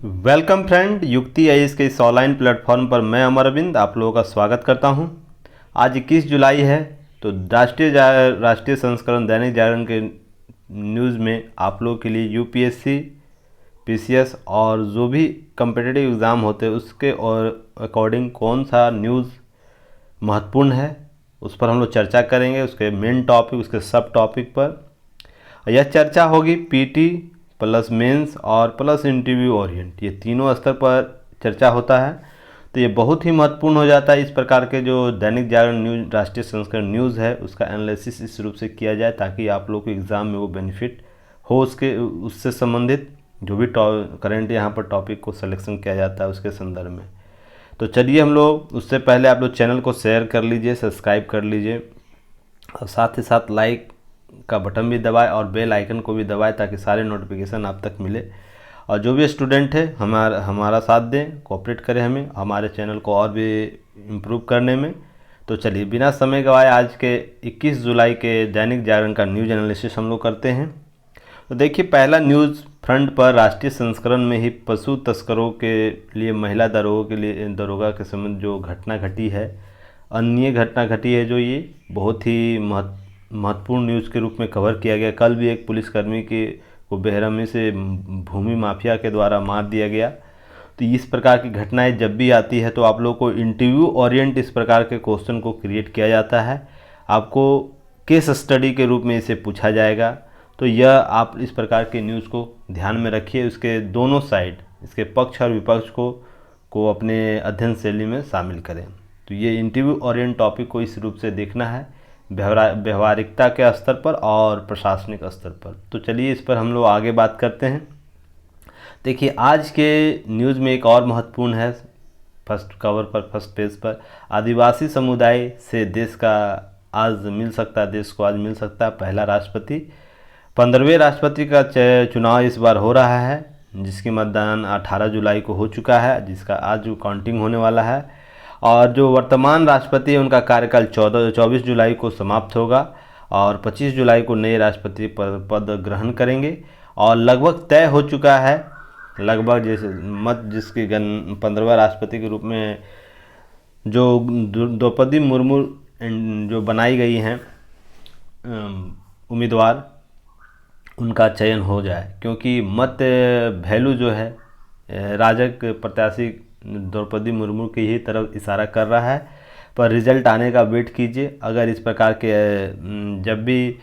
Welcome friend, युक्ति IAS के इस ऑनलाइन प्लेटफॉर्म पर मैं अमर अरविंद आप लोगों का स्वागत करता हूं। आज 21 जुलाई है, तो राष्ट्रीय संस्करण दैनिक जागरण के न्यूज़ में आप लोगों के लिए यूपीएससी, पीसीएस और जो भी कम्पिटिटिव एग्ज़ाम होते हैं उसके और अकॉर्डिंग कौन सा न्यूज़ महत्वपूर्ण है उस पर हम लोग चर्चा करेंगे। उसके मेन टॉपिक, उसके सब टॉपिक पर यह चर्चा होगी। पीटी प्लस मेंस और प्लस इंटरव्यू ओरिएंट, ये तीनों स्तर पर चर्चा होता है। तो ये बहुत ही महत्वपूर्ण हो जाता है। इस प्रकार के जो दैनिक जागरण न्यूज़, राष्ट्रीय संस्करण न्यूज़ है, उसका एनालिसिस इस रूप से किया जाए ताकि आप लोग को एग्ज़ाम में वो बेनिफिट हो। उससे संबंधित जो भी करंट यहाँ पर टॉपिक को सिलेक्शन किया जाता है उसके संदर्भ में। तो चलिए हम लोग, उससे पहले आप लोग चैनल को शेयर कर लीजिए, सब्सक्राइब कर लीजिए और साथ ही साथ लाइक का बटन भी दबाएं और बेल आइकन को भी दबाएं ताकि सारे नोटिफिकेशन आप तक मिले। और जो भी स्टूडेंट है हमारा साथ दें, कोऑपरेट करें हमें हमारे चैनल को और भी इम्प्रूव करने में। तो चलिए बिना समय गवाए आज के 21 जुलाई के दैनिक जागरण का न्यूज़ एनालिसिस हम लोग करते हैं। तो देखिए, पहला न्यूज़ फ्रंट पर राष्ट्रीय संस्करण में ही पशु तस्करों के लिए महिला दरोगा के संबंध जो घटना घटी है, अन्य घटना घटी है, जो ये बहुत ही महत्वपूर्ण न्यूज़ के रूप में कवर किया गया। कल भी एक पुलिसकर्मी को बेरहमी से भूमि माफिया के द्वारा मार दिया गया। तो इस प्रकार की घटनाएं जब भी आती है तो आप लोग को इंटरव्यू ओरिएंट इस प्रकार के क्वेश्चन को क्रिएट किया जाता है। आपको केस स्टडी के रूप में इसे पूछा जाएगा। तो यह आप इस प्रकार के न्यूज़ को ध्यान में रखिए। उसके दोनों साइड, इसके पक्ष और विपक्ष को अपने अध्ययन शैली में शामिल करें। तो ये इंटरव्यू ओरिएंट टॉपिक को इस रूप से देखना है, व्यवहारिकता के स्तर पर और प्रशासनिक स्तर पर। तो चलिए इस पर हम लोग आगे बात करते हैं। देखिए, आज के न्यूज़ में एक और महत्वपूर्ण है, फर्स्ट कवर पर, फर्स्ट पेज पर, आदिवासी समुदाय से देश को आज मिल सकता है पहला राष्ट्रपति। 15वें राष्ट्रपति का चुनाव इस बार हो रहा है, जिसकी मतदान 18 जुलाई को हो चुका है, जिसका आज काउंटिंग होने वाला है। और जो वर्तमान राष्ट्रपति है उनका कार्यकाल 24 जुलाई को समाप्त होगा और 25 जुलाई को नए राष्ट्रपति पद ग्रहण करेंगे। और लगभग तय हो चुका है, लगभग जैसे जिसकी 15वां राष्ट्रपति के रूप में जो द्रौपदी मुर्मू जो बनाई गई हैं उम्मीदवार, उनका चयन हो जाए, क्योंकि मत वैल्यू जो है राजग प्रत्याशी द्रौपदी मुर्मू की ही तरफ इशारा कर रहा है। पर रिजल्ट आने का वेट कीजिए। अगर इस प्रकार के जब भी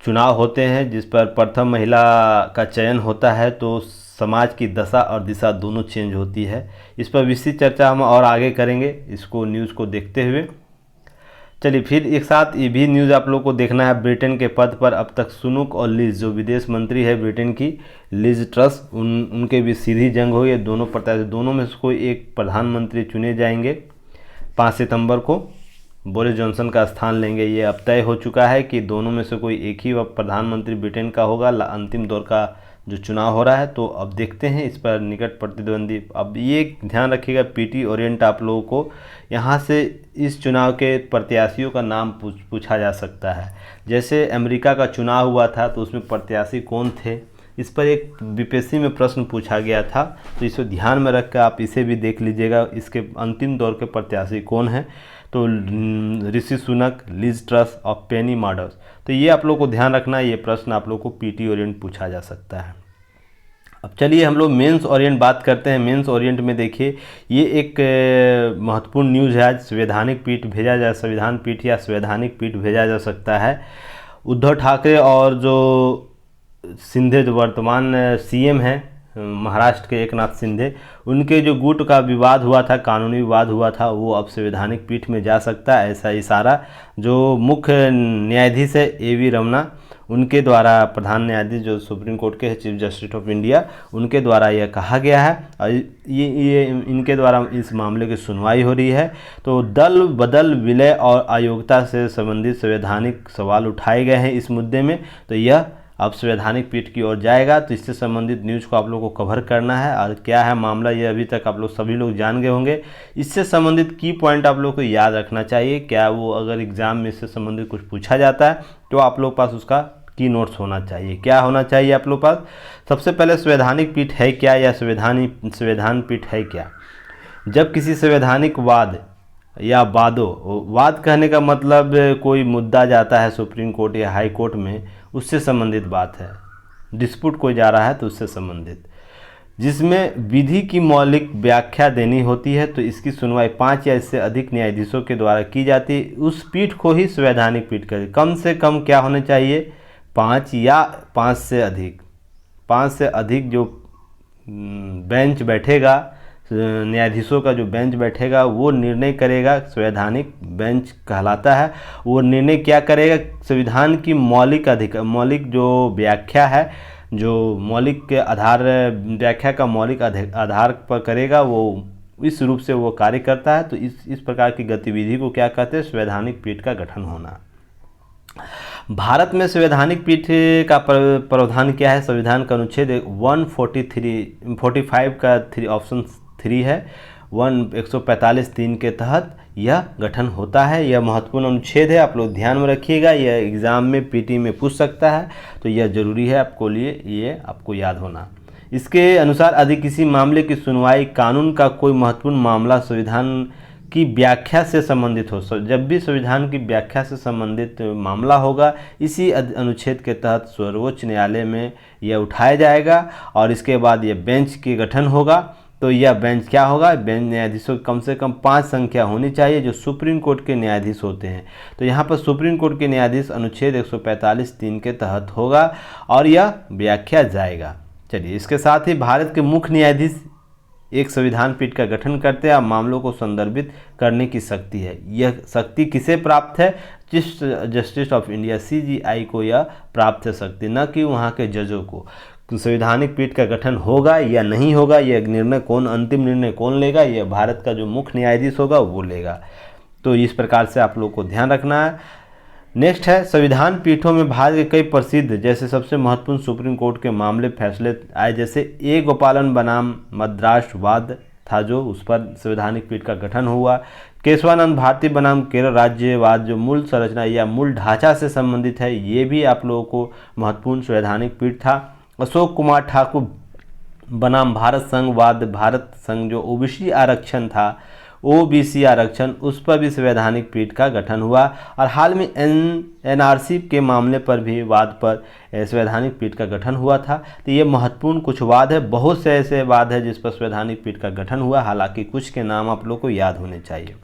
चुनाव होते हैं जिस पर प्रथम महिला का चयन होता है तो समाज की दशा और दिशा दोनों चेंज होती है। इस पर विस्तृत चर्चा हम और आगे करेंगे इसको न्यूज़ को देखते हुए। चलिए फिर एक साथ ये भी न्यूज़ आप लोग को देखना है। ब्रिटेन के पद पर अब तक सुनुक और लिज, जो विदेश मंत्री है ब्रिटेन की, लिज ट्रस, उनके भी सीधी जंग हुई है। दोनों प्रत्याशी, दोनों में से कोई एक प्रधानमंत्री चुने जाएंगे। 5 सितंबर को बोरिस जॉनसन का स्थान लेंगे। ये अब तय हो चुका है कि दोनों में से कोई एक ही प्रधानमंत्री ब्रिटेन का होगा। अंतिम दौर का जो चुनाव हो रहा है, तो अब देखते हैं इस पर निकट प्रतिद्वंदी। अब ये ध्यान रखिएगा, पीटी ओरिएंट आप लोगों को यहाँ से इस चुनाव के प्रत्याशियों का नाम पूछा जा सकता है। जैसे अमेरिका का चुनाव हुआ था तो उसमें प्रत्याशी कौन थे, इस पर एक बीपीएससी में प्रश्न पूछा गया था। तो इसे ध्यान में रख कर आप इसे भी देख लीजिएगा, इसके अंतिम दौर के प्रत्याशी कौन हैं। तो ऋषि सुनक, लिज ट्रस और पेनी मॉडर्स। तो ये आप लोग को ध्यान रखना है, ये प्रश्न आप लोग को पीटी ओरिएंट पूछा जा सकता है। अब चलिए हम लोग मेंस ओरिएंट बात करते हैं। मेंस ओरिएंट में देखिए, ये एक महत्वपूर्ण न्यूज़ है। आज संविधान पीठ या संवैधानिक पीठ भेजा जा सकता है। उद्धव ठाकरे और जो सिंधे, जो वर्तमान सीएम हैं महाराष्ट्र के, एकनाथ शिंदे, उनके जो गुट का विवाद हुआ था, कानूनी विवाद हुआ था, वो अब संवैधानिक पीठ में जा सकता है। ऐसा इशारा जो मुख्य न्यायाधीश है एवी रमना, उनके द्वारा, प्रधान न्यायाधीश जो सुप्रीम कोर्ट के हैं, चीफ जस्टिस ऑफ इंडिया, उनके द्वारा यह कहा गया है। और ये इनके द्वारा इस मामले की सुनवाई हो रही है। तो दल बदल, विलय और अयोग्यता से संबंधित संवैधानिक सवाल उठाए गए हैं इस मुद्दे में। तो यह अब संवैधानिक पीठ की ओर जाएगा। तो इससे संबंधित न्यूज़ को आप लोगों को कवर करना है। और क्या है मामला, ये अभी तक आप लोग सभी लोग जान गए होंगे। इससे संबंधित की पॉइंट आप लोग को याद रखना चाहिए। क्या वो अगर एग्ज़ाम में इससे संबंधित कुछ पूछा जाता है तो आप लोग पास उसका की नोट्स होना चाहिए। क्या होना चाहिए आप लोग पास? सबसे पहले संवैधानिक पीठ है क्या या संविधान पीठ है क्या। जब किसी संवैधानिक वाद या वाद कहने का मतलब कोई मुद्दा जाता है सुप्रीम कोर्ट या हाई कोर्ट में, उससे संबंधित बात है। डिस्प्यूट कोई जा रहा है तो उससे संबंधित, जिसमें विधि की मौलिक व्याख्या देनी होती है, तो इसकी सुनवाई 5 या इससे अधिक न्यायाधीशों के द्वारा की जाती है। उस पीठ को ही संवैधानिक पीठ कहते हैं। कम से कम क्या होने चाहिए? 5 या 5 से अधिक। 5 से अधिक जो बेंच बैठेगा, न्यायाधीशों का जो बेंच बैठेगा वो निर्णय करेगा। संवैधानिक बेंच कहलाता है। वो निर्णय क्या करेगा? संविधान की मौलिक जो व्याख्या है, जो मौलिक के आधार व्याख्या का मौलिक आधार पर करेगा, वो इस रूप से वो कार्य करता है। तो इस प्रकार की गतिविधि को क्या कहते हैं? संवैधानिक पीठ का गठन होना। भारत में संवैधानिक पीठ का प्रावधान क्या है? संविधान का अनुच्छेद 145 का ऑप्शन 3 है, 145(3) के तहत यह गठन होता है। यह महत्वपूर्ण अनुच्छेद है, आप लोग ध्यान में रखिएगा। यह एग्ज़ाम में पीटी में पूछ सकता है, तो यह जरूरी है आपको लिए, ये आपको याद होना। इसके अनुसार यदि किसी मामले की सुनवाई कानून का कोई महत्वपूर्ण मामला संविधान की व्याख्या से संबंधित हो, जब भी संविधान की व्याख्या से संबंधित मामला होगा, इसी अनुच्छेद के तहत सर्वोच्च न्यायालय में यह उठाया जाएगा और इसके बाद यह बेंच के गठन होगा। तो यह बेंच क्या होगा? बेंच न्यायाधीशों की कम से कम 5 संख्या होनी चाहिए, जो सुप्रीम कोर्ट के न्यायाधीश होते हैं। तो यहाँ पर सुप्रीम कोर्ट के न्यायाधीश अनुच्छेद 145(3) के तहत होगा और यह व्याख्या जाएगा। चलिए, इसके साथ ही भारत के मुख्य न्यायाधीश एक संविधान पीठ का गठन करते हैं और मामलों को संदर्भित करने की शक्ति है। यह शक्ति किसे प्राप्त है? Chief justice of India CJI को यह प्राप्त है शक्ति, न कि वहाँ के जजों को। संवैधानिक पीठ का गठन होगा या नहीं होगा, यह निर्णय अंतिम निर्णय कौन लेगा? यह भारत का जो मुख्य न्यायाधीश होगा वो लेगा। तो इस प्रकार से आप लोग को ध्यान रखना है। नेक्स्ट है, संविधान पीठों में भारत के कई प्रसिद्ध, जैसे सबसे महत्वपूर्ण सुप्रीम कोर्ट के मामले फैसले आए, जैसे ए गोपालन बनाम मद्रास वाद था, जो उस पर संवैधानिक पीठ का गठन हुआ। केशवानंद भारती बनाम केरल राज्यवाद, जो मूल संरचना या मूल ढांचा से संबंधित है, ये भी आप लोगों को महत्वपूर्ण संवैधानिक पीठ था। अशोक कुमार ठाकुर बनाम भारत संघवाद, भारत संघ जो OBC आरक्षण था, OBC आरक्षण, उस पर भी संवैधानिक पीठ का गठन हुआ। और हाल में NRC के मामले पर भी वाद पर संवैधानिक पीठ का गठन हुआ था। तो ये महत्वपूर्ण कुछ वाद है, बहुत से ऐसे वाद है जिस पर संवैधानिक पीठ का गठन हुआ, हालांकि कुछ के नाम आप लोग को याद होने चाहिए।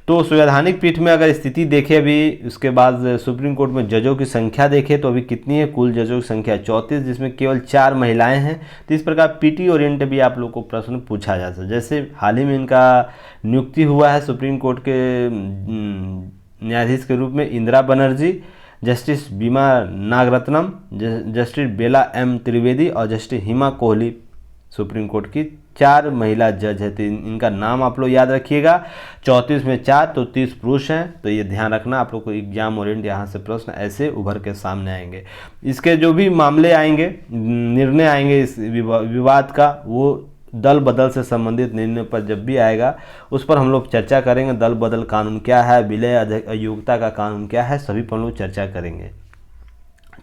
तो संवैधानिक पीठ में अगर स्थिति देखें अभी, उसके बाद सुप्रीम कोर्ट में जजों की संख्या देखें तो अभी कितनी है? कुल जजों की संख्या 34, जिसमें केवल 4 महिलाएं हैं। तो इस प्रकार पीटी ओरिएंट भी आप लोग को प्रश्न पूछा जा सकता है। जैसे हाल ही में इनका नियुक्ति हुआ है सुप्रीम कोर्ट के न्यायाधीश के रूप में इंदिरा बनर्जी, जस्टिस बीमा नागरत्नम, जस्टिस बेला M त्रिवेदी और जस्टिस हिमा कोहली। सुप्रीम कोर्ट की 4 महिला जज है, तो इनका नाम आप लोग याद रखिएगा। 34 में 4 तो 30 पुरुष हैं, तो ये ध्यान रखना। आप लोग को एग्जाम ओरिएंट यहाँ से प्रश्न ऐसे उभर के सामने आएंगे। इसके जो भी मामले आएंगे, निर्णय आएंगे इस विवाद का, वो दल बदल से संबंधित निर्णय पर जब भी आएगा, उस पर हम लोग चर्चा करेंगे। दल बदल कानून क्या है, विलय अयोग्यता का कानून क्या है, सभी पर हम लोग चर्चा करेंगे।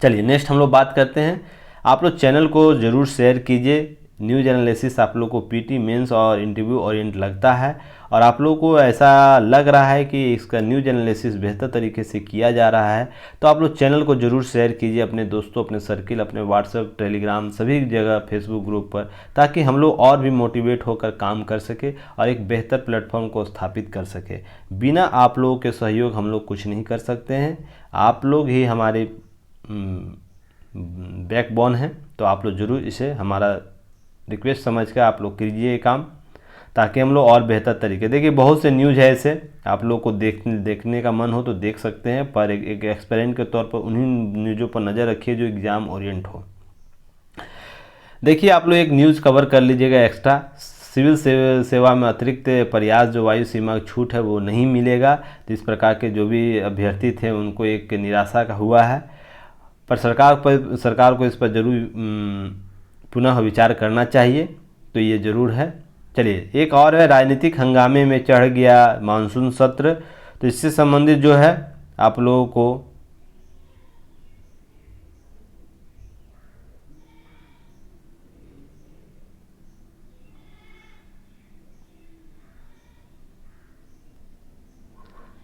चलिए, नेक्स्ट हम लोग बात करते हैं। आप लोग चैनल को ज़रूर शेयर कीजिए। न्यूज एनालिसिस आप लोग को पीटी मेंस और इंटरव्यू ओरिएंट लगता है, और आप लोग को ऐसा लग रहा है कि इसका न्यूज एनालिसिस बेहतर तरीके से किया जा रहा है, तो आप लोग चैनल को ज़रूर शेयर कीजिए अपने दोस्तों, अपने सर्किल, अपने व्हाट्सएप, टेलीग्राम, सभी जगह, फेसबुक ग्रुप पर, ताकि हम लोग और भी मोटिवेट होकर काम कर सके और एक बेहतर प्लेटफॉर्म को स्थापित कर सके। बिना आप लोगों के सहयोग हम लोग कुछ नहीं कर सकते हैं। आप लोग ही हमारे बैकबोन हैं, तो आप लोग ज़रूर इसे हमारा रिक्वेस्ट समझ कर आप लोग कीजिए काम, ताकि हम लोग और बेहतर तरीके। देखिए, बहुत से न्यूज़ है ऐसे, आप लोग को देखने का मन हो तो देख सकते हैं, पर एक एक्सपेरिमेंट के तौर पर उन्हीं न्यूज़ों पर नज़र रखिए जो एग्ज़ाम ओरिएंट हो। देखिए, आप लोग एक न्यूज़ कवर कर लीजिएगा एक्स्ट्रा। सिविल सेवा में अतिरिक्त प्रयास जो वायु सीमा छूट है वो नहीं मिलेगा। तो इस प्रकार के जो भी अभ्यर्थी थे उनको एक निराशा का हुआ है, पर सरकार को इस पर जरूर पुनः विचार करना चाहिए, तो ये ज़रूर है। चलिए, एक और है, राजनीतिक हंगामे में चढ़ गया मानसून सत्र। तो इससे संबंधित जो है आप लोगों को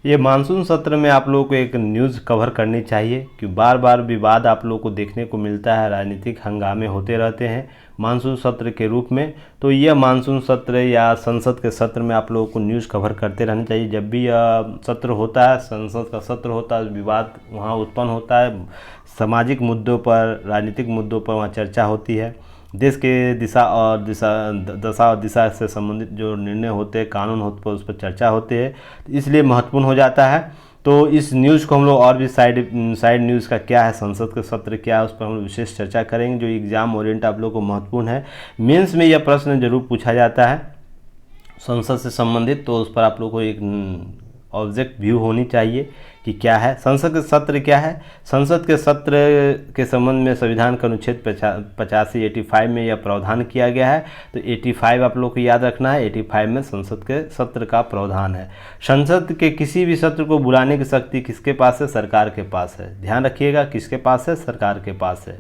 ये मानसून सत्र में आप लोगों को एक न्यूज़ कवर करनी चाहिए कि बार बार विवाद आप लोगों को देखने को मिलता है, राजनीतिक हंगामे होते रहते हैं मानसून सत्र के रूप में। तो यह मानसून सत्र या संसद के सत्र में आप लोगों को न्यूज़ कवर करते रहना चाहिए। जब भी यह सत्र होता है, संसद का सत्र होता है, विवाद वहाँ उत्पन्न होता है, सामाजिक मुद्दों पर, राजनीतिक मुद्दों पर वहाँ चर्चा होती है। देश के दशा और दिशा से संबंधित जो निर्णय होते हैं, कानून होते हैं, उस पर चर्चा होती है, तो इसलिए महत्वपूर्ण हो जाता है। तो इस न्यूज़ को हम लोग और भी साइड न्यूज़ का क्या है, संसद के सत्र क्या है, उस पर हम लोग विशेष चर्चा करेंगे, जो एग्ज़ाम ओरिएंट आप लोग को महत्वपूर्ण है। मेंस में यह प्रश्न जरूर पूछा जाता है संसद से संबंधित, तो उस पर आप लोग को एक ऑब्जेक्ट व्यू होनी चाहिए कि क्या है संसद के सत्र क्या है। संसद के सत्र के संबंध में संविधान के अनुच्छेद 85 में यह प्रावधान किया गया है। तो 85 आप लोग को याद रखना है, 85 में संसद के सत्र का प्रावधान है। संसद के किसी भी सत्र को बुलाने की शक्ति किसके पास है? सरकार के पास है। ध्यान रखिएगा, किसके पास है? सरकार के पास है।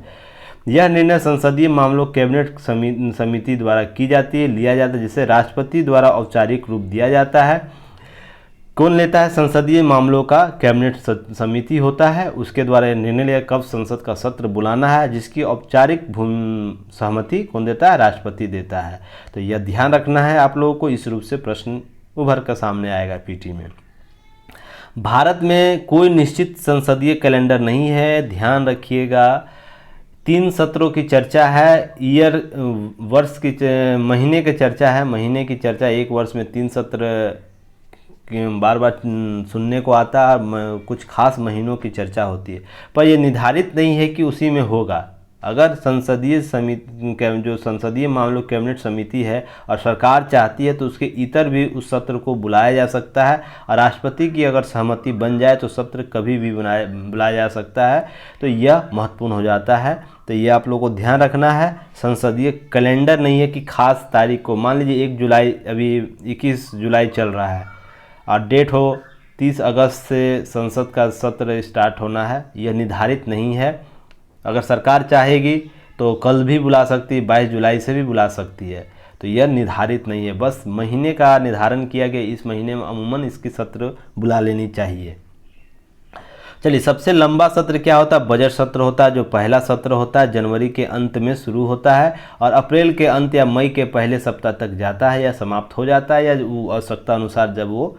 यह निर्णय संसदीय मामलों कैबिनेट समिति द्वारा की जाती है, लिया जाता है, जिसे राष्ट्रपति द्वारा औपचारिक रूप दिया जाता है। कौन लेता है? संसदीय मामलों का कैबिनेट समिति होता है, उसके द्वारा निर्णय लिया कब संसद का सत्र बुलाना है, जिसकी औपचारिक सहमति कौन देता है? राष्ट्रपति देता है। तो यह ध्यान रखना है आप लोगों को, इस रूप से प्रश्न उभर कर सामने आएगा पीटी में। भारत में कोई निश्चित संसदीय कैलेंडर नहीं है, ध्यान रखिएगा। 3 सत्रों की चर्चा है, वर्ष की महीने की चर्चा है, महीने की चर्चा, एक वर्ष में 3 सत्र बार बार सुनने को आता है, कुछ खास महीनों की चर्चा होती है, पर यह निर्धारित नहीं है कि उसी में होगा। अगर संसदीय समिति, जो संसदीय मामलों कैबिनेट समिति है और सरकार चाहती है तो उसके इतर भी उस सत्र को बुलाया जा सकता है, और राष्ट्रपति की अगर सहमति बन जाए तो सत्र कभी भी बुलाया जा सकता है। तो यह महत्वपूर्ण हो जाता है। तो ये आप लोगों को ध्यान रखना है। संसदीय कैलेंडर नहीं है कि खास तारीख को, मान लीजिए 1 जुलाई, अभी 21 जुलाई चल रहा है और डेट हो 30 अगस्त से संसद का सत्र स्टार्ट होना है, यह निर्धारित नहीं है। अगर सरकार चाहेगी तो कल भी बुला सकती है, 22 जुलाई से भी बुला सकती है। तो यह निर्धारित नहीं है, बस महीने का निर्धारण किया गया, इस महीने में अमूमन इसकी सत्र बुला लेनी चाहिए। चलिए, सबसे लंबा सत्र क्या होता है? बजट सत्र होता है, जो पहला सत्र होता है, जनवरी के अंत में शुरू होता है और अप्रैल के अंत या मई के पहले सप्ताह तक जाता है या समाप्त हो जाता है, या आवश्यकता अनुसार जब वो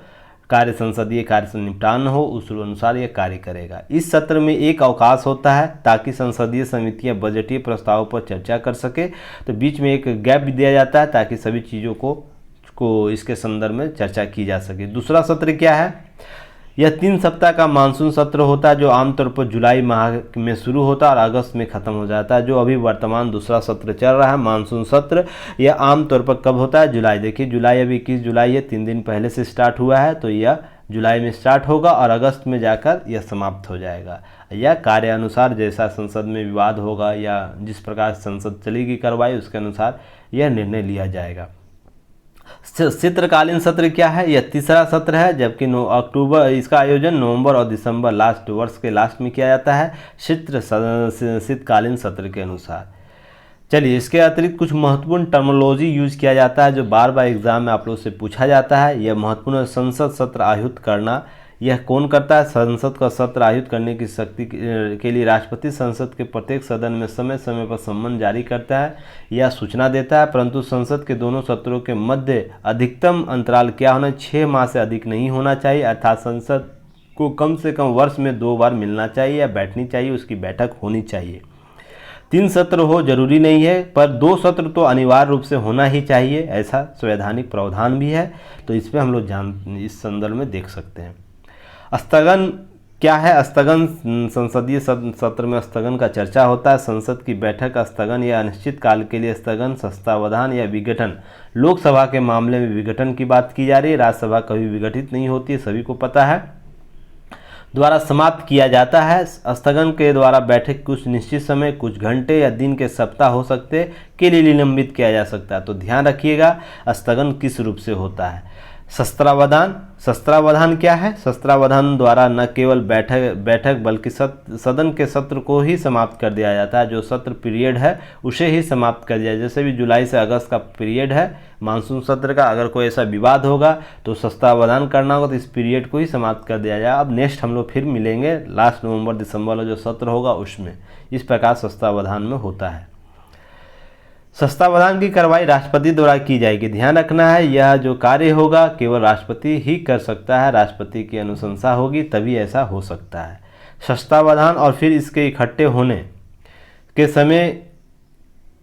संसदीय कार्य से निपटान हो उस अनुसार यह कार्य करेगा। इस सत्र में एक अवकाश होता है ताकि संसदीय समितियां बजटीय प्रस्तावों पर चर्चा कर सके। तो बीच में एक गैप भी दिया जाता है ताकि सभी चीज़ों को इसके संदर्भ में चर्चा की जा सके। दूसरा सत्र क्या है? यह 3 सप्ताह का मानसून सत्र होता है, जो आमतौर पर जुलाई माह में शुरू होता है और अगस्त में ख़त्म हो जाता है। जो अभी वर्तमान दूसरा सत्र चल रहा है मानसून सत्र, यह आमतौर पर कब होता है? जुलाई। देखिए, जुलाई अभी 21 जुलाई है, 3 दिन पहले से स्टार्ट हुआ है, तो यह जुलाई में स्टार्ट होगा और अगस्त में जाकर यह समाप्त हो जाएगा। यह कार्य अनुसार जैसा संसद में विवाद होगा या जिस प्रकार संसद चलेगी कार्रवाई, उसके अनुसार यह निर्णय लिया जाएगा। शीतकालीन सत्र क्या है? यह तीसरा सत्र है, जबकि अक्टूबर, इसका आयोजन नवंबर और दिसंबर वर्ष के लास्ट में किया जाता है शीतकालीन सत्र के अनुसार। चलिए, इसके अतिरिक्त कुछ महत्वपूर्ण टर्मिनोलॉजी यूज किया जाता है जो बार बार एग्जाम में आप लोग से पूछा जाता है। यह महत्वपूर्ण है। संसद सत्र आयोजित करना, यह कौन करता है? संसद का सत्र आयोजित करने की शक्ति के लिए राष्ट्रपति संसद के प्रत्येक सदन में समय समय पर सम्मन जारी करता है या सूचना देता है, परंतु संसद के दोनों सत्रों के मध्य अधिकतम अंतराल क्या होना? 6 माह से अधिक नहीं होना चाहिए, अर्थात संसद को कम से कम वर्ष में 2 बार मिलना चाहिए या बैठनी चाहिए, उसकी बैठक होनी चाहिए। 3 सत्र हो जरूरी नहीं है, पर 2 सत्र तो अनिवार्य रूप से होना ही चाहिए, ऐसा संवैधानिक प्रावधान भी है। तो इस पर हम लोग इस संदर्भ में देख सकते हैं। स्थगन क्या है? स्थगन, संसदीय सत्र में स्थगन का चर्चा होता है। संसद की बैठक स्थगन या अनिश्चित काल के लिए स्थगन, सत्तावधान या विघटन। लोकसभा के मामले में विघटन की बात की जा रही है, राज्यसभा कभी विघटित नहीं होती है, सभी को पता है, द्वारा समाप्त किया जाता है। स्थगन के द्वारा बैठक कुछ निश्चित समय, कुछ घंटे या दिन के सप्ताह हो सकते के लिए निलंबित किया जा सकता है। तो ध्यान रखिएगा स्थगन किस रूप से होता है। शस्त्रावधान। शस्त्रावधान क्या है? शस्त्रावधान द्वारा न केवल बैठक बल्कि सदन के सत्र को ही समाप्त कर दिया जाता है। जो सत्र पीरियड है उसे ही समाप्त कर दिया। जैसे भी जुलाई से अगस्त का पीरियड है मानसून सत्र का, अगर कोई ऐसा विवाद होगा तो शस्त्रावधान करना होगा, तो इस पीरियड को ही समाप्त कर दिया जाए। अब नेक्स्ट हम लोग फिर मिलेंगे लास्ट नवंबर दिसंबर वाला जो सत्र होगा उसमें। इस प्रकार शस्त्रावधान में होता है। शस्त्रावधान की कार्रवाई राष्ट्रपति द्वारा की जाएगी। ध्यान रखना है यह जो कार्य होगा केवल राष्ट्रपति ही कर सकता है, राष्ट्रपति की अनुशंसा होगी तभी ऐसा हो सकता है। शस्त्रावधान और फिर इसके इकट्ठे होने के समय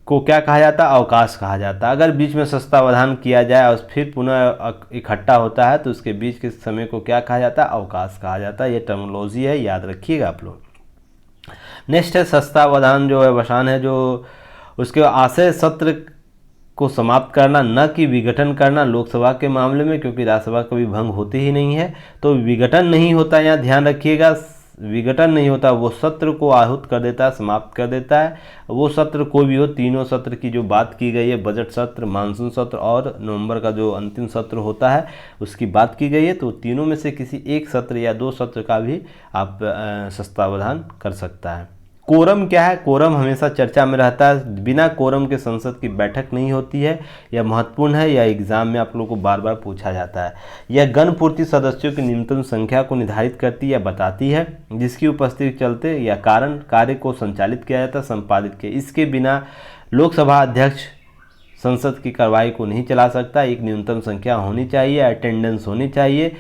को क्या कहा जाता है? अवकाश कहा जाता है। अगर बीच में शस्त्रावधान किया जाए और फिर पुनः इकट्ठा होता है तो उसके बीच के समय को क्या कहा जाता है? अवकाश कहा जाता है। ये टर्मिनोलॉजी है, याद रखिएगा आप लोग। नेक्स्ट है शस्त्रावधान जो अवसान है, जो उसके आशय सत्र को समाप्त करना, न कि विघटन करना लोकसभा के मामले में, क्योंकि राज्यसभा कभी भंग होती ही नहीं है तो विघटन नहीं होता। यहाँ ध्यान रखिएगा, विघटन नहीं होता, वो सत्र को आहूत कर देता है, समाप्त कर देता है। वो सत्र कोई भी हो, तीनों सत्र की जो बात की गई है, बजट सत्र, मानसून सत्र और नवंबर का जो अंतिम सत्र होता है उसकी बात की गई है, तो तीनों में से किसी एक सत्र या दो सत्र का भी आप शस्त्रावधान कर सकता है। कोरम क्या है? कोरम हमेशा चर्चा में रहता है। बिना कोरम के संसद की बैठक नहीं होती है। यह महत्वपूर्ण है, यह एग्जाम में आप लोगों को बार बार पूछा जाता है। यह गणपूर्ति सदस्यों की न्यूनतम संख्या को निर्धारित करती या बताती है, जिसकी उपस्थिति के चलते या कारण कार्य को संचालित किया जाता है, संपादित किया। इसके बिना लोकसभा अध्यक्ष संसद की कार्रवाई को नहीं चला सकता। एक न्यूनतम संख्या होनी चाहिए, अटेंडेंस होनी चाहिए।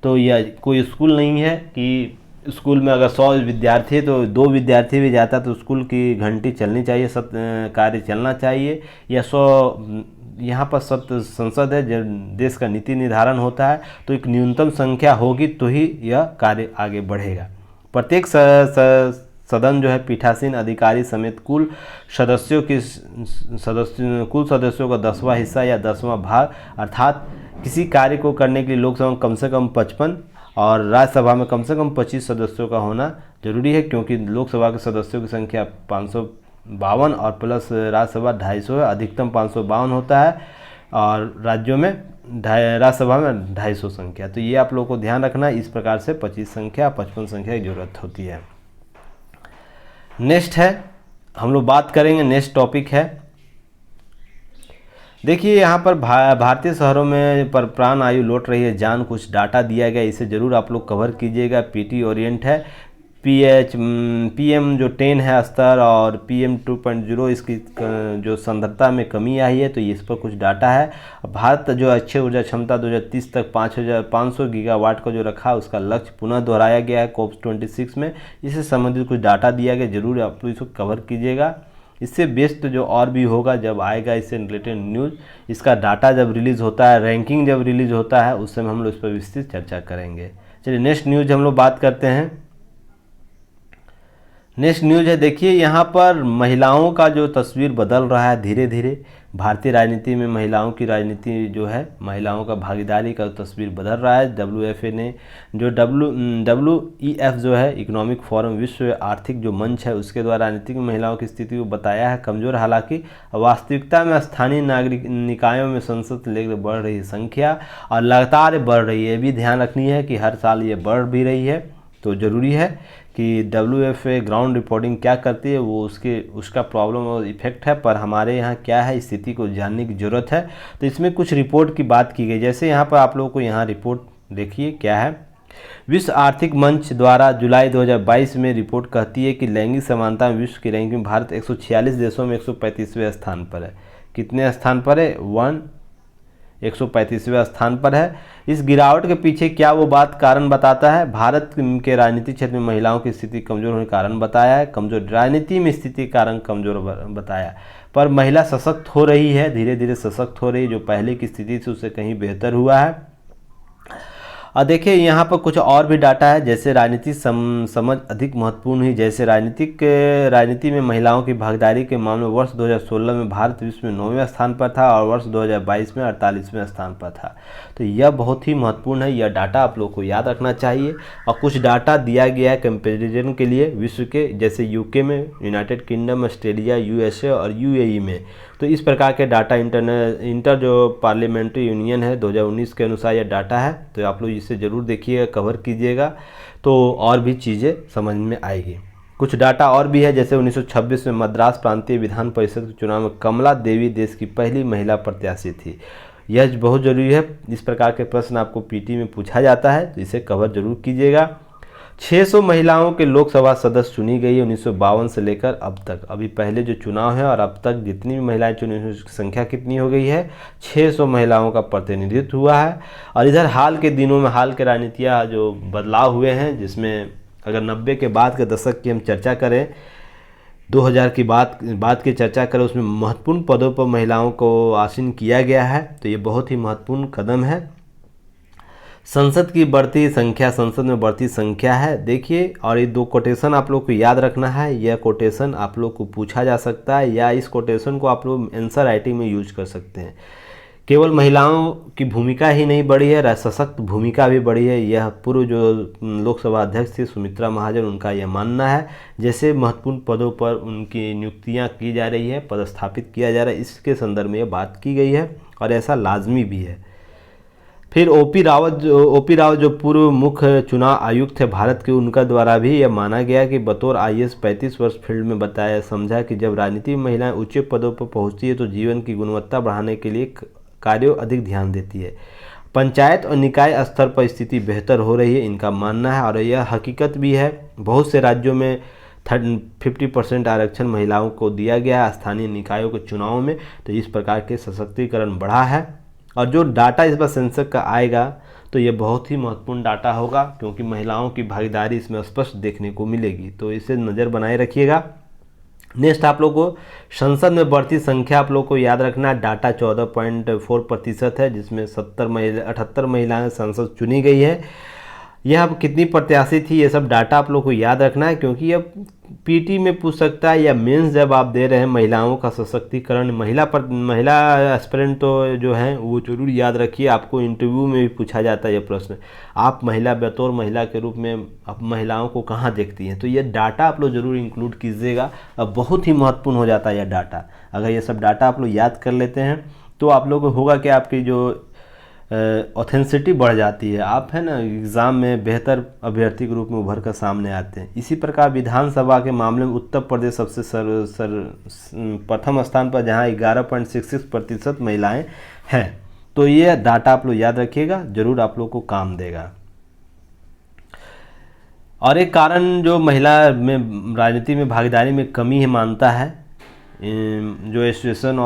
तो यह कोई स्कूल नहीं है कि स्कूल में अगर 100 विद्यार्थी है तो 2 विद्यार्थी भी जाता तो स्कूल की घंटी चलनी चाहिए, कार्य चलना चाहिए। या 100 यहाँ पर संसद है, जब देश का नीति निर्धारण होता है तो एक न्यूनतम संख्या होगी तो ही यह कार्य आगे बढ़ेगा। प्रत्येक सदन जो है पीठासीन अधिकारी समेत कुल सदस्यों का 10वां हिस्सा या 10वां भाग, अर्थात किसी कार्य को करने के लिए लोकसभा में कम से कम 55 और राज्यसभा में कम से कम 25 सदस्यों का होना जरूरी है, क्योंकि लोकसभा के सदस्यों की संख्या 552 और प्लस राज्यसभा 250 है। अधिकतम 552 होता है और राज्यों में राज्यसभा में 250 संख्या। तो ये आप लोगों को ध्यान रखना है। इस प्रकार से 25 संख्या 55 संख्या की जरूरत होती है। नेक्स्ट है, हम लोग बात करेंगे, नेक्स्ट टॉपिक है, देखिए यहाँ पर भारतीय शहरों में पर प्राण आयु लौट रही है जान, कुछ डाटा दिया गया, इसे ज़रूर आप लोग कवर कीजिएगा। पीटी ओरिएंट है। PM जो 10 है स्तर और PM 2.0 इसकी जो सांद्रता में कमी आई है, तो इस पर कुछ डाटा है। भारत जो अक्षय ऊर्जा क्षमता 2030 तक 5500 गीगावाट का जो रखा उसका लक्ष्य पुनः दोहराया गया है COP26 में। इससे संबंधित कुछ डाटा दिया गया, जरूर आप लोग इसको कवर कीजिएगा। इससे बेस्ट जो और भी होगा जब आएगा इससे रिलेटेड न्यूज़, इसका डाटा जब रिलीज़ होता है, रैंकिंग जब रिलीज़ होता है, उस समय हम लोग इस पर विस्तृत चर्चा करेंगे। चलिए नेक्स्ट न्यूज़ हम लोग बात करते हैं। नेक्स्ट न्यूज़ है, देखिए यहाँ पर महिलाओं का जो तस्वीर बदल रहा है धीरे धीरे। भारतीय राजनीति में महिलाओं की राजनीति जो है, महिलाओं का भागीदारी का तस्वीर बदल रहा है। WFA ने जो WEF जो है इकोनॉमिक फोरम, विश्व आर्थिक जो मंच है, उसके द्वारा राजनीतिक महिलाओं की स्थिति को बताया है कमज़ोर। हालांकि वास्तविकता में स्थानीय नागरिक निकायों में संसद से लेकर बढ़ रही संख्या और लगातार बढ़ रही है। ये भी ध्यान रखनी है कि हर साल ये बढ़ भी रही है, तो ज़रूरी है कि WFA ग्राउंड रिपोर्टिंग क्या करती है, वो उसका प्रॉब्लम और इफेक्ट है, पर हमारे यहाँ क्या है स्थिति को जानने की ज़रूरत है। तो इसमें कुछ रिपोर्ट की बात की गई, जैसे यहाँ पर आप लोगों को यहाँ रिपोर्ट देखिए क्या है। विश्व आर्थिक मंच द्वारा जुलाई 2022 में रिपोर्ट कहती है कि लैंगिक समानता में विश्व की रैंकिंग भारत 146 देशों में 135वें स्थान पर है। कितने स्थान पर है? 135वें स्थान पर है। इस गिरावट के पीछे क्या वो बात कारण बताता है? भारत के राजनीतिक क्षेत्र में महिलाओं की स्थिति कमजोर होने के कारण बताया है, कमजोर राजनीति में स्थिति कारण कमजोर बताया, पर महिला सशक्त हो रही है, धीरे धीरे सशक्त हो रही है, जो पहले की स्थिति से उससे कहीं बेहतर हुआ है। और देखिए यहाँ पर कुछ और भी डाटा है, जैसे राजनीति समझ अधिक महत्वपूर्ण हुई। जैसे राजनीति में महिलाओं की भागीदारी के मामले में वर्ष 2016 में भारत विश्व में 9वें स्थान पर था और वर्ष 2022 में 48वें स्थान पर था। तो यह बहुत ही महत्वपूर्ण है, यह डाटा आप लोग को याद रखना चाहिए। और कुछ डाटा दिया गया है कंपेरिजन के लिए विश्व के, जैसे UK में, यूनाइटेड किंगडम, ऑस्ट्रेलिया, USA और UAE में तो इस प्रकार के डाटा इंटर जो पार्लियामेंट्री यूनियन है 2019 के अनुसार यह डाटा है, तो आप लोग इसे ज़रूर देखिएगा, कवर कीजिएगा, तो और भी चीज़ें समझ में आएगी। कुछ डाटा और भी है, जैसे 1926 में मद्रास प्रांतीय विधान परिषद के चुनाव में कमला देवी देश की पहली महिला प्रत्याशी थी। यह बहुत ज़रूरी है, इस प्रकार के प्रश्न आपको पीटी में पूछा जाता है, तो इसे कवर जरूर कीजिएगा। 600 महिलाओं के लोकसभा सदस्य चुनी गई है 1952 से लेकर अब तक। अभी पहले जो चुनाव है और अब तक जितनी भी महिलाएं चुनी हुई उसकी संख्या कितनी हो गई है, 600 महिलाओं का प्रतिनिधित्व हुआ है। और इधर हाल के दिनों में हाल के राजनीतियाँ जो बदलाव हुए हैं, जिसमें अगर 90 के बाद के दशक की हम चर्चा करें, 2000 की बात की चर्चा करें, उसमें महत्वपूर्ण पदों पर महिलाओं को आसीन किया गया है, तो ये बहुत ही महत्वपूर्ण कदम है। संसद में बढ़ती संख्या है, देखिए, और ये 2 कोटेशन आप लोग को याद रखना है। यह कोटेशन आप लोग को पूछा जा सकता है या इस कोटेशन को आप लोग आंसर राइटिंग में यूज कर सकते हैं। केवल महिलाओं की भूमिका ही नहीं बढ़ी है, सशक्त भूमिका भी बढ़ी है, यह पूर्व जो लोकसभा अध्यक्ष थी सुमित्रा महाजन, उनका यह मानना है। जैसे महत्वपूर्ण पदों पर उनकी नियुक्तियां की जा रही है, पदस्थापित किया जा रहा है, इसके संदर्भ में यह बात की गई है और ऐसा लाजमी भी है। फिर ओपी रावत जो पूर्व मुख्य चुनाव आयुक्त थे भारत के, उनका द्वारा भी यह माना गया कि बतौर IAS 35 वर्ष फील्ड में बताया समझा कि जब राजनीति में महिलाएं ऊंचे पदों पर पहुंचती है तो जीवन की गुणवत्ता बढ़ाने के लिए कार्यों अधिक ध्यान देती है। पंचायत और निकाय स्तर पर स्थिति बेहतर हो रही है, इनका मानना है, और यह हकीकत भी है। बहुत से राज्यों में 50% आरक्षण महिलाओं को दिया गया है स्थानीय निकायों के चुनाव में, तो इस प्रकार के सशक्तिकरण बढ़ा है। और जो डाटा इस बार सेंसस का आएगा तो ये बहुत ही महत्वपूर्ण डाटा होगा, क्योंकि महिलाओं की भागीदारी इसमें स्पष्ट देखने को मिलेगी, तो इसे नज़र बनाए रखिएगा। नेक्स्ट आप लोग को संसद में बढ़ती संख्या आप लोग को याद रखना, डाटा 14.4% है, जिसमें 78 महिलाएं संसद चुनी गई है। यह अब कितनी प्रत्याशी थी, ये सब डाटा आप लोग को याद रखना है, क्योंकि अब पीटी में पूछ सकता है या मेंस जब आप दे रहे हैं महिलाओं का सशक्तिकरण, महिला एस्पिरेंट तो जो हैं वो जरूर याद रखिए। आपको इंटरव्यू में भी पूछा जाता है ये प्रश्न, आप बतौर महिला के रूप में आप महिलाओं को कहाँ देखती हैं, तो ये डाटा आप लोग जरूर इंक्लूड कीजिएगा। अब बहुत ही महत्वपूर्ण हो जाता है यह डाटा। अगर ये सब डाटा आप लोग याद कर लेते हैं तो आप लोग को होगा कि आपकी जो ऑथेंसिटी बढ़ जाती है, आप है ना एग्ज़ाम में बेहतर अभ्यर्थी के रूप में उभर कर सामने आते हैं। इसी प्रकार विधानसभा के मामले में उत्तर प्रदेश सबसे प्रथम स्थान पर, जहां 11.66% महिलाएं हैं। तो ये डाटा आप लोग याद रखिएगा, जरूर आप लोग को काम देगा। और एक कारण जो महिला में राजनीति में भागीदारी में कमी है मानता है, जो एसोसिएशन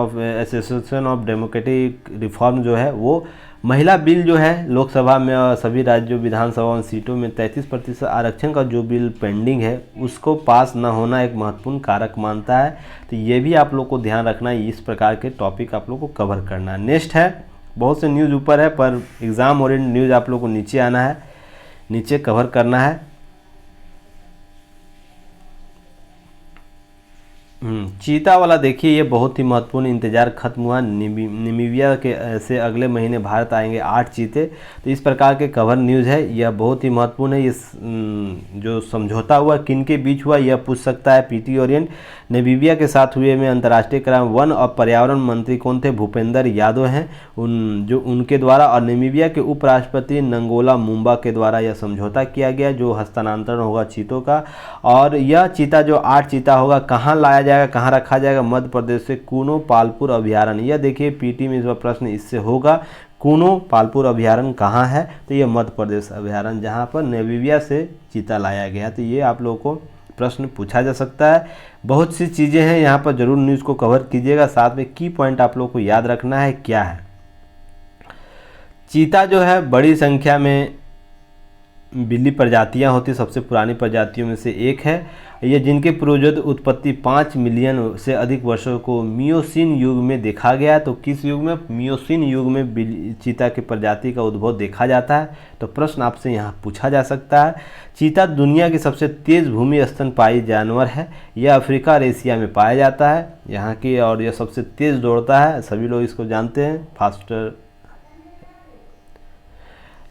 ऑफ डेमोक्रेटिक रिफॉर्म जो है, वो महिला बिल जो है लोकसभा में और सभी राज्यों विधानसभा सीटों में 33% आरक्षण का जो बिल पेंडिंग है उसको पास न होना एक महत्वपूर्ण कारक मानता है। तो ये भी आप लोग को ध्यान रखना है, इस प्रकार के टॉपिक आप लोग को कवर करना है। नेक्स्ट है, बहुत से न्यूज़ ऊपर है पर एग्ज़ाम ओरिएंटेड न्यूज़ आप लोग को नीचे आना है, नीचे कवर करना है। चीता वाला देखिए, ये बहुत ही महत्वपूर्ण, इंतजार खत्म हुआ। नामीबिया के से अगले महीने भारत आएंगे 8 चीते, तो इस प्रकार के कवर न्यूज़ है, यह बहुत ही महत्वपूर्ण है। ये जो समझौता हुआ किन के बीच हुआ यह पूछ सकता है पीटी ओरिएंट। नामीबिया के साथ हुए में अंतर्राष्ट्रीय क्राइम वन और पर्यावरण मंत्री कौन थे, भूपेंद्र यादव हैं, उनके द्वारा, और नामीबिया के उपराष्ट्रपति नंगोला मुम्बा के द्वारा यह समझौता किया गया जो हस्तांतरण होगा चीतों का। और यह चीता जो 8 चीता होगा कहाँ लाया जाएगा, कहाँ रखा जाएगा, मध्य प्रदेश से कूनो पालपुर अभ्यारण्य। यह देखिए पीटी में इस बार प्रश्न इससे होगा, कूनो पालपुर अभ्यारण्य कहाँ है, तो ये मध्य प्रदेश अभ्यारण्य जहाँ पर नामीबिया से चीता लाया गया। तो ये आप लोगों को प्रश्न पूछा जा सकता है। बहुत सी चीज़ें हैं यहाँ पर, जरूर न्यूज़ को कवर कीजिएगा। साथ में की पॉइंट आप लोग को याद रखना है क्या है। चीता जो है बड़ी संख्या में बिल्ली प्रजातियां होती, सबसे पुरानी प्रजातियों में से एक है ये, जिनके पूर्वज उत्पत्ति 5 मिलियन से अधिक वर्षों को मियोसीन युग में देखा गया। तो किस युग में, मियोसीन युग में चीता की प्रजाति का उद्भव देखा जाता है। तो प्रश्न आपसे यहाँ पूछा जा सकता है। चीता दुनिया की सबसे तेज़ भूमि स्तनपायी जानवर है, यह अफ्रीका और एशिया में पाया जाता है यहाँ की, और यह सबसे तेज़ दौड़ता है, सभी लोग इसको जानते हैं, फास्टर।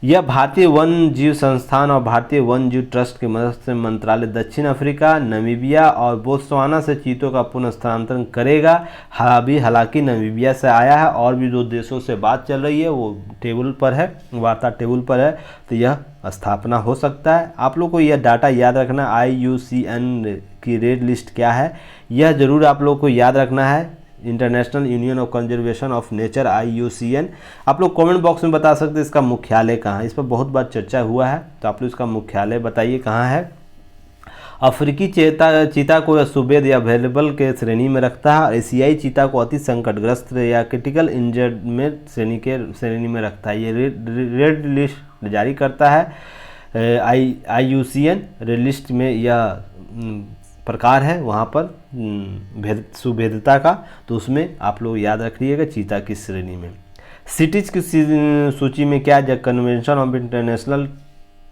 यह भारतीय वन जीव संस्थान और भारतीय वन जीव ट्रस्ट की मदद से मंत्रालय दक्षिण अफ्रीका, नामीबिया और बोत्सवाना से चीतों का पुनः स्थानांतरण करेगा। हालांकि नामीबिया से आया है और भी 2 देशों से बात चल रही है, वो टेबल पर है, वार्ता टेबल पर है, तो यह स्थापना हो सकता है। आप लोग को यह डाटा याद रखना, IUCN की रेड लिस्ट क्या है यह ज़रूर आप लोग को याद रखना है। International union of conservation of nature IUCN। आप लोग कमेंट बॉक्स में बता सकते हैं इसका मुख्यालय कहाँ है, इस पर बहुत बार चर्चा हुआ है, तो आप लोग इसका मुख्यालय बताइए कहाँ है। अफ्रीकी चीता को सुबेद या वेलेबल के श्रेणी में रखता है। एशियाई चीता को अति संकटग्रस्त या क्रिटिकल इंजर्ड में श्रेणी में रखता है। ये रेड लिस्ट जारी करता है IUCN। रेड लिस्ट में यह प्रकार है वहाँ पर सुभेदता का, तो उसमें आप लोग याद रखिएगा चीता की श्रेणी में। सिटीज की सूची में क्या है, convention of international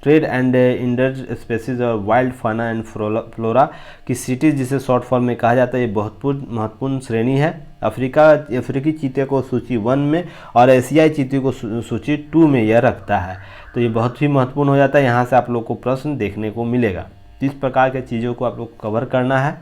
trade and hindered species और वाइल्ड फाना एंड फ्लोरा की सिटीज, जिसे शॉर्ट फॉर्म में कहा जाता है, ये बहुत महत्वपूर्ण श्रेणी है। अफ्रीकी चीते को सूची 1 में और एशियाई चीते को सूची 2 में यह रखता है, तो ये बहुत ही महत्वपूर्ण हो जाता है। यहाँ से आप लोग को प्रश्न देखने को मिलेगा। इस प्रकार के चीज़ों को आप लोग कवर करना है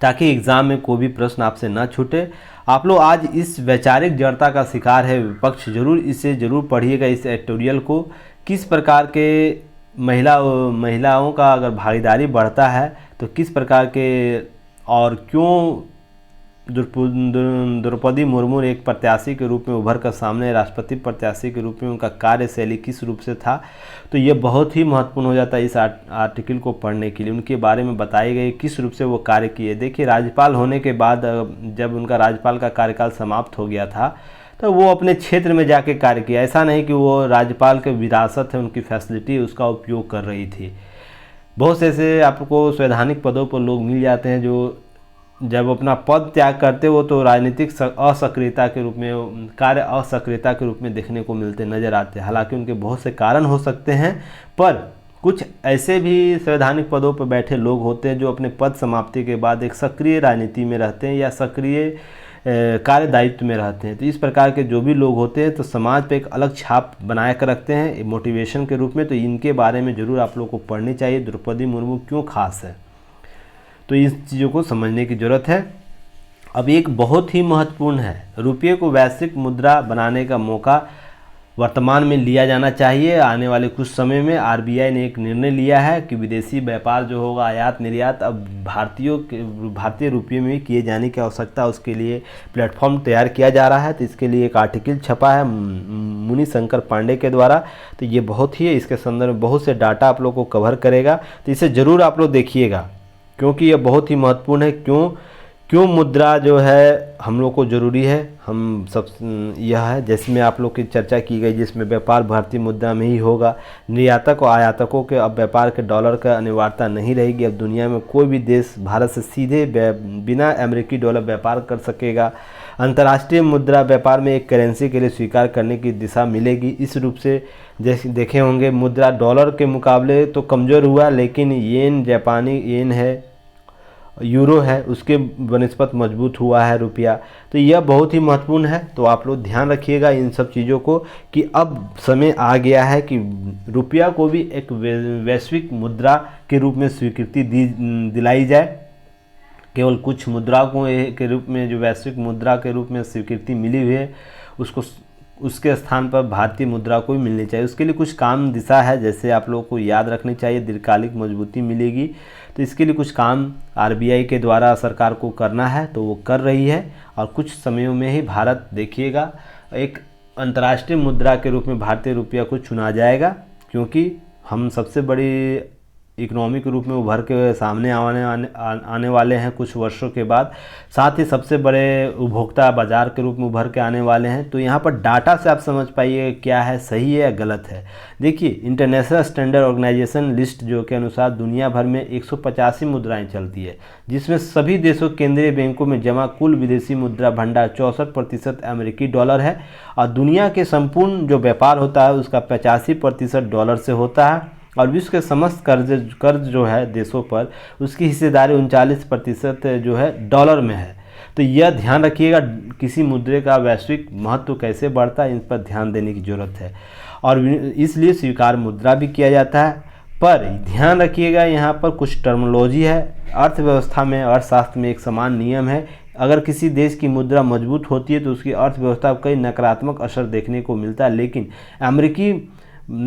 ताकि एग्ज़ाम में कोई भी प्रश्न आपसे ना छूटे। आप लोग आज इस वैचारिक जड़ता का शिकार है विपक्ष, इसे ज़रूर पढ़िएगा इस एडिटोरियल को। किस प्रकार के महिलाओं का अगर भागीदारी बढ़ता है तो किस प्रकार के और क्यों द्रौपदी मुर्मू एक प्रत्याशी के रूप में उभर कर सामने, राष्ट्रपति प्रत्याशी के रूप में उनका कार्यशैली किस रूप से था, तो ये बहुत ही महत्वपूर्ण हो जाता है इस आर्टिकल को पढ़ने के लिए। उनके बारे में बताए गए किस रूप से वो कार्य किए। देखिए, राज्यपाल होने के बाद जब उनका राज्यपाल का कार्यकाल समाप्त हो गया था तो वो अपने क्षेत्र में जाके कार्य किया। ऐसा नहीं कि वो राज्यपाल के विरासत है, उनकी फैसिलिटी उसका उपयोग कर रही थी। बहुत से ऐसे आपको संवैधानिक पदों पर लोग मिल जाते हैं जो जब अपना पद त्याग करते हो तो राजनीतिक असक्रियता के रूप में, कार्य असक्रियता के रूप में देखने को मिलते नजर आते हैं। हालांकि उनके बहुत से कारण हो सकते हैं, पर कुछ ऐसे भी संवैधानिक पदों पर बैठे लोग होते हैं जो अपने पद समाप्ति के बाद एक सक्रिय राजनीति में रहते हैं या सक्रिय कार्य दायित्व में रहते हैं। तो इस प्रकार के जो भी लोग होते हैं तो समाज पे एक अलग छाप बना कर रखते हैं मोटिवेशन के रूप में। तो इनके बारे में ज़रूर आप लोग को पढ़नी चाहिए, द्रौपदी मुर्मू क्यों खास है, तो इस चीज़ों को समझने की ज़रूरत है। अब एक बहुत ही महत्वपूर्ण है, रुपये को वैश्विक मुद्रा बनाने का मौका वर्तमान में लिया जाना चाहिए। आने वाले कुछ समय में RBI ने एक निर्णय लिया है कि विदेशी व्यापार जो होगा, आयात निर्यात, अब भारतीय रुपये में किए जाने की आवश्यकता, उसके लिए प्लेटफॉर्म तैयार किया जा रहा है। तो इसके लिए एक आर्टिकल छपा है मुनि शंकर पांडे के द्वारा, तो ये बहुत ही इसके संदर्भ में बहुत से डाटा आप लोग को कवर करेगा, तो इसे ज़रूर आप लोग देखिएगा क्योंकि ये बहुत ही महत्वपूर्ण है। क्यों मुद्रा जो है हम लोग को ज़रूरी है, हम सब यह है जिसमें आप लोग की चर्चा की गई, जिसमें व्यापार भारतीय मुद्रा में ही होगा। निर्यातक और आयातकों के अब व्यापार के डॉलर का अनिवार्यता नहीं रहेगी। अब दुनिया में कोई भी देश भारत से सीधे बिना अमेरिकी डॉलर व्यापार कर सकेगा। अंतर्राष्ट्रीय मुद्रा व्यापार में एक करेंसी के लिए स्वीकार करने की दिशा मिलेगी। इस रूप से जैसे देखे होंगे मुद्रा डॉलर के मुकाबले तो कमज़ोर हुआ, लेकिन येन, जापानी येन है, यूरो है, उसके बनिस्बत मजबूत हुआ है रुपया। तो यह बहुत ही महत्वपूर्ण है। तो आप लोग ध्यान रखिएगा इन सब चीज़ों को कि अब समय आ गया है कि रुपया को भी एक वैश्विक मुद्रा के रूप में स्वीकृति दिलाई जाए। केवल कुछ मुद्राओं को के रूप में जो वैश्विक मुद्रा के रूप में स्वीकृति मिली हुई है, उसके स्थान पर भारतीय मुद्रा को भी मिलनी चाहिए। उसके लिए कुछ काम दिशा है, जैसे आप लोगों को याद रखनी चाहिए, दीर्घकालिक मजबूती मिलेगी। तो इसके लिए कुछ काम RBI के द्वारा सरकार को करना है, तो वो कर रही है। और कुछ समयों में ही भारत देखिएगा एक अंतर्राष्ट्रीय मुद्रा के रूप में भारतीय रुपया को चुना जाएगा, क्योंकि हम सबसे बड़ी इकोनॉमी के रूप में उभर के सामने आने वाले हैं कुछ वर्षों के बाद। साथ ही सबसे बड़े उपभोक्ता बाजार के रूप में उभर के आने वाले हैं। तो यहाँ पर डाटा से आप समझ पाइए क्या है, सही है या गलत है। देखिए, इंटरनेशनल स्टैंडर्ड ऑर्गेनाइजेशन लिस्ट जो के अनुसार दुनिया भर में 185 मुद्राएं चलती है, जिसमें सभी देशों केंद्रीय बैंकों में जमा कुल विदेशी मुद्रा भंडार 64% अमेरिकी डॉलर है। और दुनिया के संपूर्ण जो व्यापार होता है उसका 85% डॉलर से होता है। और विश्व के समस्त कर्ज जो है देशों पर, उसकी हिस्सेदारी 39% जो है डॉलर में है। तो यह ध्यान रखिएगा किसी मुद्रे का वैश्विक महत्व कैसे बढ़ता है, इन पर ध्यान देने की ज़रूरत है। और इसलिए स्वीकार मुद्रा भी किया जाता है। पर ध्यान रखिएगा, यहाँ पर कुछ टर्मिनोलॉजी है। अर्थव्यवस्था में, अर्थशास्त्र में एक समान नियम है, अगर किसी देश की मुद्रा मजबूत होती है तो उसकी अर्थव्यवस्था पर कई नकारात्मक असर देखने को मिलता है, लेकिन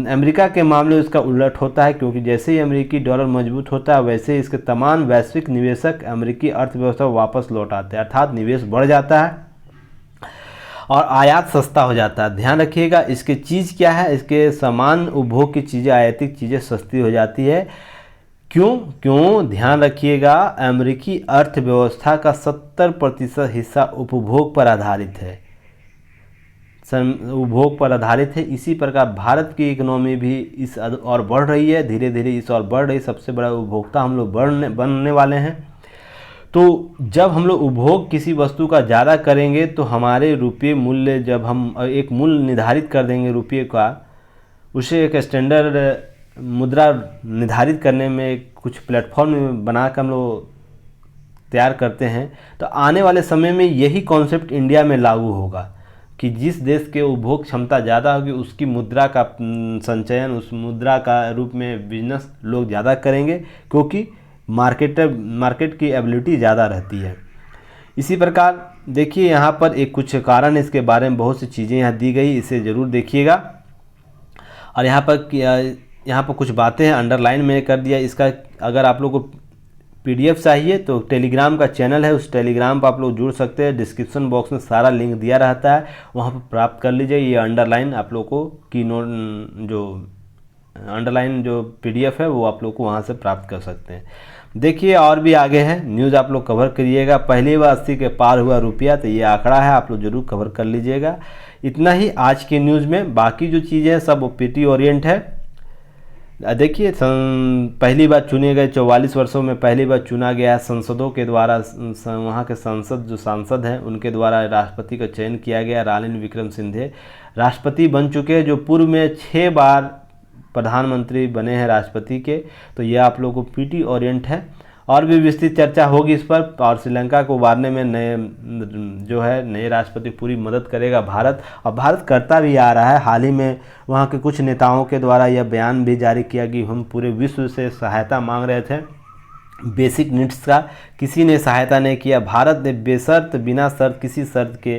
अमेरिका के मामले में उसका उलट होता है, क्योंकि जैसे ही अमेरिकी डॉलर मजबूत होता है वैसे ही इसके तमाम वैश्विक निवेशक अमेरिकी अर्थव्यवस्था वापस लौट आते हैं, अर्थात निवेश बढ़ जाता है और आयात सस्ता हो जाता है। ध्यान रखिएगा, इसके चीज़ क्या है, इसके सामान उपभोग की चीज़ें, आयातिक चीज़ें सस्ती हो जाती है। क्यों ध्यान रखिएगा, अमेरिकी अर्थव्यवस्था का 70% हिस्सा उपभोग पर आधारित है, उपभोग पर आधारित है। इसी प्रकार भारत की इकोनॉमी भी इस और बढ़ रही है, धीरे धीरे इस और बढ़ रही, सबसे बड़ा उपभोक्ता हम लोग बनने वाले हैं। तो जब हम लोग उपभोग किसी वस्तु का ज़्यादा करेंगे तो हमारे रुपये मूल्य, जब हम एक मूल्य निर्धारित कर देंगे रुपये का, उसे एक स्टैंडर्ड मुद्रा निर्धारित करने में कुछ प्लेटफॉर्म बनाकर हम लोग तैयार करते हैं, तो आने वाले समय में यही कॉन्सेप्ट इंडिया में लागू होगा कि जिस देश के उपभोग क्षमता ज़्यादा होगी उसकी मुद्रा का संचयन, उस मुद्रा का रूप में बिजनेस लोग ज़्यादा करेंगे, क्योंकि मार्केट की एबिलिटी ज़्यादा रहती है। इसी प्रकार देखिए, यहाँ पर एक कुछ कारण है, इसके बारे में बहुत सी चीज़ें यहाँ दी गई, इसे ज़रूर देखिएगा। और यहाँ पर कुछ बातें हैं, अंडरलाइन मैंने कर दिया। इसका अगर आप लोग को PDF चाहिए तो टेलीग्राम का चैनल है, उस टेलीग्राम पर आप लोग जुड़ सकते हैं। डिस्क्रिप्शन बॉक्स में सारा लिंक दिया रहता है, वहाँ पर प्राप्त कर लीजिए। ये अंडरलाइन आप लोग को की नोट जो अंडरलाइन जो PDF है वो आप लोग को वहाँ से प्राप्त कर सकते हैं। देखिए, और भी आगे है न्यूज़, आप लोग कवर करिएगा। पहली बार 80 के पार हुआ रुपया, तो ये आंकड़ा है, आप लोग जरूर कवर कर लीजिएगा। इतना ही आज के न्यूज़ में, बाकी जो चीज़ें हैं सब PT ओरिएंट है। देखिए, पहली बार चुने गए 44 वर्षों में पहली बार चुना गया है संसदों के द्वारा, वहाँ के सांसद हैं उनके द्वारा राष्ट्रपति का चयन किया गया। रानिल विक्रमसिंघे राष्ट्रपति बन चुके हैं, जो पूर्व में 6 बार प्रधानमंत्री बने हैं राष्ट्रपति के। तो ये आप लोगों को PT ओरिएंट है, और भी विस्तृत चर्चा होगी इस पर। और श्रीलंका को उबारने में नए राष्ट्रपति पूरी मदद करेगा भारत, और भारत करता भी आ रहा है। हाल ही में वहाँ के कुछ नेताओं के द्वारा यह बयान भी जारी किया कि हम पूरे विश्व से सहायता मांग रहे थे बेसिक नीड्स का, किसी ने सहायता नहीं किया। भारत ने बेशर्त, बिना शर्त, किसी शर्त के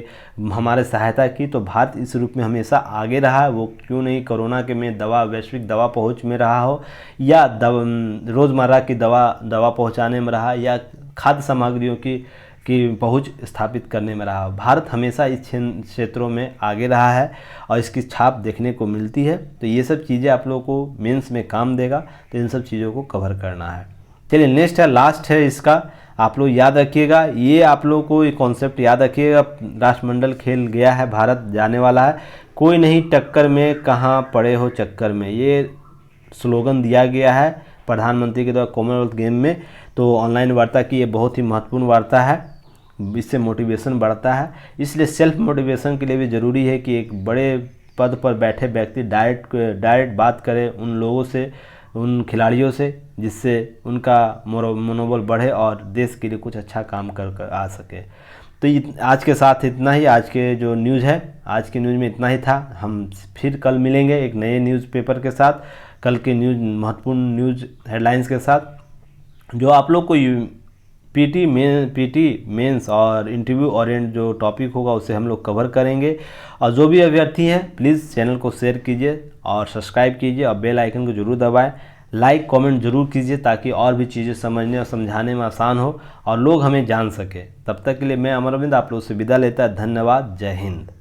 हमारे सहायता की। तो भारत इस रूप में हमेशा आगे रहा है। वो क्यों नहीं कोरोना के में वैश्विक दवा पहुंच में रहा हो, या रोज़मर्रा की दवा पहुंचाने में रहा, या खाद्य सामग्रियों की पहुंच स्थापित करने में रहा। भारत हमेशा इस क्षेत्रों में आगे रहा है और इसकी छाप देखने को मिलती है। तो ये सब चीज़ें आप लोगों को मेंस में काम देगा, तो इन सब चीज़ों को कवर करना है। चलिए, नेक्स्ट है, लास्ट है इसका, आप लोग याद रखिएगा। ये आप लोगों को ये कॉन्सेप्ट याद रखिएगा। राष्ट्रमंडल खेल गया है, भारत जाने वाला है। कोई नहीं टक्कर में, कहाँ पड़े हो चक्कर में, ये स्लोगन दिया गया है प्रधानमंत्री के द्वारा कॉमनवेल्थ गेम में। तो ऑनलाइन वार्ता की ये बहुत ही महत्वपूर्ण वार्ता है, इससे मोटिवेशन बढ़ता है। इसलिए सेल्फ मोटिवेशन के लिए भी ज़रूरी है कि एक बड़े पद पर बैठे व्यक्ति डायरेक्ट बात करे उन लोगों से, उन खिलाड़ियों से, जिससे उनका मनोबल बढ़े और देश के लिए कुछ अच्छा काम कर आ सके। तो आज के साथ इतना ही, आज के जो न्यूज़ है, आज के न्यूज़ में इतना ही था। हम फिर कल मिलेंगे एक नए न्यूज़पेपर के साथ, कल के महत्वपूर्ण न्यूज़ हेडलाइंस के साथ, जो आप लोग को PT मेंस और इंटरव्यू ओरिएंट जो टॉपिक होगा उसे हम लोग कवर करेंगे। और जो भी अभ्यर्थी हैं प्लीज़ चैनल को शेयर कीजिए और सब्सक्राइब कीजिए और बेल आइकन को जरूर दबाएं। लाइक कमेंट जरूर कीजिए ताकि और भी चीज़ें समझने और समझाने में आसान हो और लोग हमें जान सके। तब तक के लिए मैं अमरविंद आप लोग से विदा लेता है। धन्यवाद। जय हिंद।